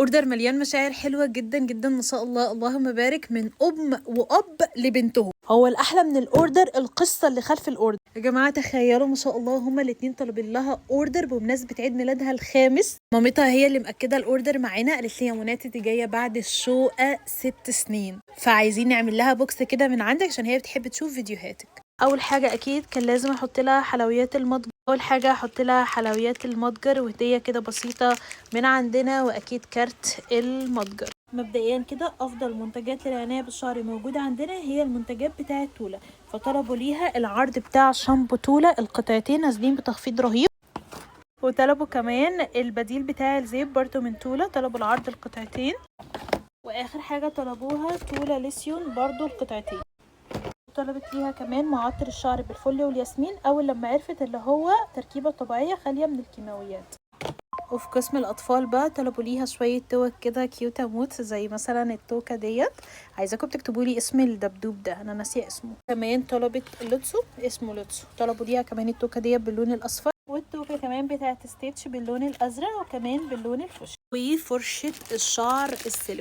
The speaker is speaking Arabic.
اوردر مليان مشاعر حلوه جدا جدا ما شاء الله، اللهم بارك، من ام واب لبنتهم. هو الاحلى من الاوردر القصه اللي خلف الاوردر يا جماعه. تخيلوا ما شاء الله هما الاتنين طالبين لها اوردر بمناسبه عيد ميلادها الخامس. مامتها هي اللي مأكده الاوردر معانا، قالت لي يا منات دي جايه بعد الشقه 6 سنين، فعايزين نعمل لها بوكس كده من عندك عشان هي بتحب تشوف فيديوهاتك. اول حاجه اكيد كان لازم احط لها حلويات المتجر. اول حاجه احط لها حلويات المتجر وهديه كده بسيطه من عندنا، واكيد كارت المتجر. مبدئيا كده افضل منتجات للعنايه بالشعر موجوده عندنا هي المنتجات بتاعه توله، فطلبوا ليها العرض بتاع شامبو توله القطعتين نازلين بتخفيض رهيب، وطلبوا كمان البديل بتاع الزيت برضو من توله، طلبوا العرض القطعتين، واخر حاجه طلبوها توله ليسيون برضو القطعتين. طلبت ليها كمان معطر الشعر بالفل والياسمين اول لما عرفت اللي هو تركيبه طبيعيه خاليه من الكيماويات. وفي قسم الاطفال بقى طلبوا ليها شويه توك كده كيوتة موت، زي مثلا التوكه ديت. عايزاكم تكتبوا لي اسم الدبدوب ده انا ناسيه اسمه. كمان طلبت لوتسو، اسمه لوتسو، طلبوا ليها كمان التوكه ديت باللون الاصفر، والتوكه كمان بتاعت ستيتش باللون الازرق، وكمان باللون الفوشي، وفرشه الشعر السيليكون.